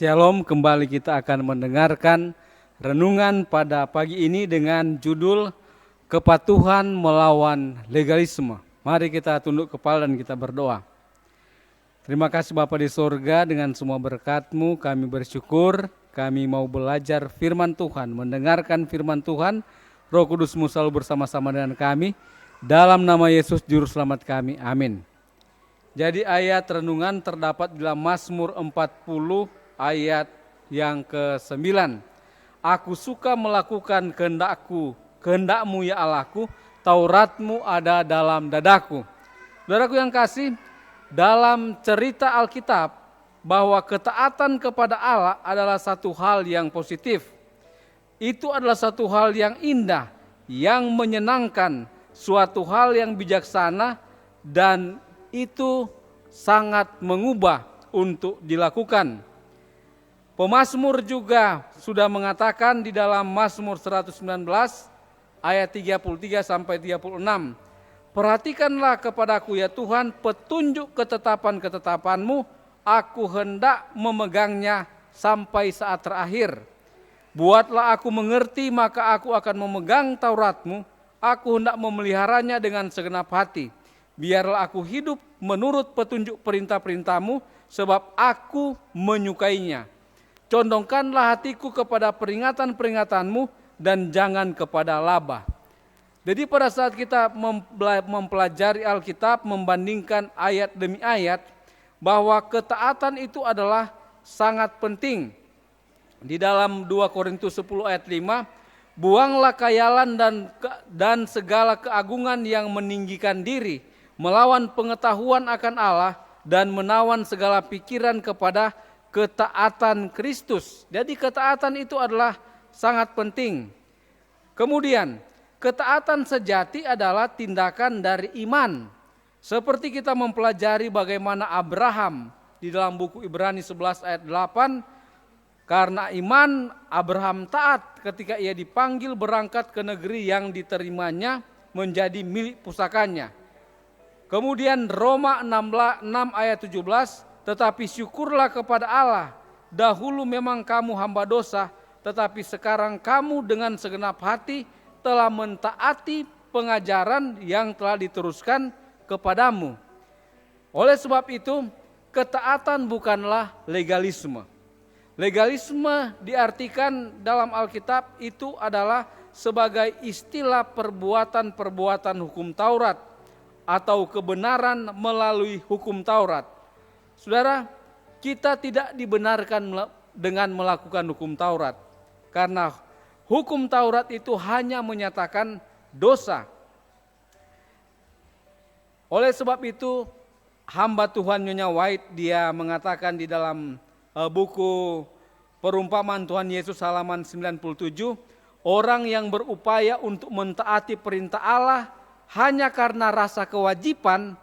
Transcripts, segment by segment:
Shalom, kembali kita akan mendengarkan renungan pada pagi ini dengan judul Kepatuhan Melawan Legalisme. Mari kita tunduk kepala dan kita berdoa. Terima kasih Bapa di sorga, dengan semua berkat-Mu kami bersyukur. Kami mau belajar firman Tuhan, mendengarkan firman Tuhan. Roh Kudus-Mu selalu bersama-sama dengan kami. Dalam nama Yesus Juru Selamat kami, amin. Jadi ayat renungan terdapat dalam Mazmur 40 ayat yang ke-9. Aku suka melakukan kehendak-Mu ya Allahku, Taurat-Mu ada dalam dadaku. Saudaraku yang kasih, dalam cerita Alkitab bahwa ketaatan kepada Allah adalah satu hal yang positif. Itu adalah satu hal yang indah, yang menyenangkan, suatu hal yang bijaksana, dan itu sangat mengubah untuk dilakukan. Pemazmur juga sudah mengatakan di dalam Mazmur 119 ayat 33 sampai 36. Perhatikanlah kepadaku ya Tuhan petunjuk ketetapan-ketetapan-Mu, aku hendak memegangnya sampai saat terakhir. Buatlah aku mengerti, maka aku akan memegang Taurat-Mu, aku hendak memeliharanya dengan segenap hati. Biarlah aku hidup menurut petunjuk perintah-perintah-Mu, sebab aku menyukainya. Condongkanlah hatiku kepada peringatan-peringatan-Mu dan jangan kepada laba. Jadi pada saat kita mempelajari Alkitab, membandingkan ayat demi ayat, bahwa ketaatan itu adalah sangat penting. Di dalam 2 Korintus 10 ayat 5, buanglah khayalan dan segala keagungan yang meninggikan diri, melawan pengetahuan akan Allah dan menawan segala pikiran kepada ketaatan Kristus. Jadi ketaatan itu adalah sangat penting. Kemudian ketaatan sejati adalah tindakan dari iman. Seperti kita mempelajari bagaimana Abraham di dalam buku Ibrani 11 ayat 8. Karena iman Abraham taat ketika ia dipanggil berangkat ke negeri yang diterimanya menjadi milik pusakanya. Kemudian Roma 6 ayat 17. Tetapi syukurlah kepada Allah, dahulu memang kamu hamba dosa, tetapi sekarang kamu dengan segenap hati telah mentaati pengajaran yang telah diteruskan kepadamu. Oleh sebab itu, ketaatan bukanlah legalisme. Legalisme diartikan dalam Alkitab itu adalah sebagai istilah perbuatan-perbuatan hukum Taurat atau kebenaran melalui hukum Taurat. Saudara, kita tidak dibenarkan dengan melakukan hukum Taurat. Karena hukum Taurat itu hanya menyatakan dosa. Oleh sebab itu, hamba Tuhan Nyonya White, dia mengatakan di dalam buku Perumpamaan Tuhan Yesus halaman 97, orang yang berupaya untuk mentaati perintah Allah hanya karena rasa kewajiban,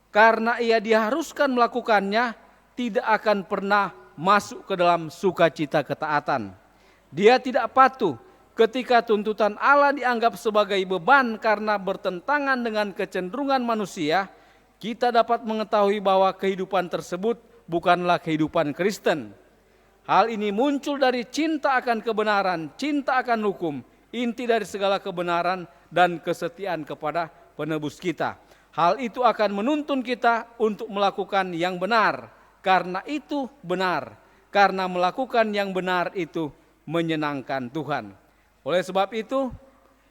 karena ia diharuskan melakukannya, tidak akan pernah masuk ke dalam sukacita ketaatan. Dia tidak patuh ketika tuntutan Allah dianggap sebagai beban karena bertentangan dengan kecenderungan manusia. Kita dapat mengetahui bahwa kehidupan tersebut bukanlah kehidupan Kristen. Hal ini muncul dari cinta akan kebenaran, cinta akan hukum, inti dari segala kebenaran dan kesetiaan kepada penebus kita. Hal itu akan menuntun kita untuk melakukan yang benar, karena itu benar, karena melakukan yang benar itu menyenangkan Tuhan. Oleh sebab itu,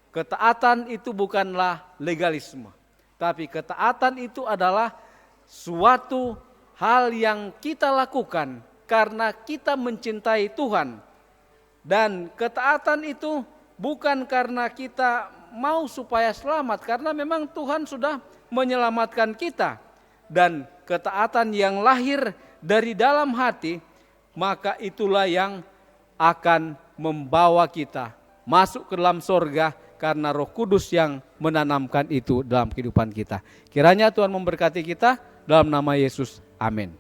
ketaatan itu bukanlah legalisme, tapi ketaatan itu adalah suatu hal yang kita lakukan karena kita mencintai Tuhan. Dan ketaatan itu bukan karena kita mau supaya selamat, karena memang Tuhan sudah menyelamatkan kita. Dan ketaatan yang lahir dari dalam hati, maka itulah yang akan membawa kita masuk ke dalam sorga, karena Roh Kudus yang menanamkan itu dalam kehidupan kita. Kiranya Tuhan memberkati kita dalam nama Yesus, amin.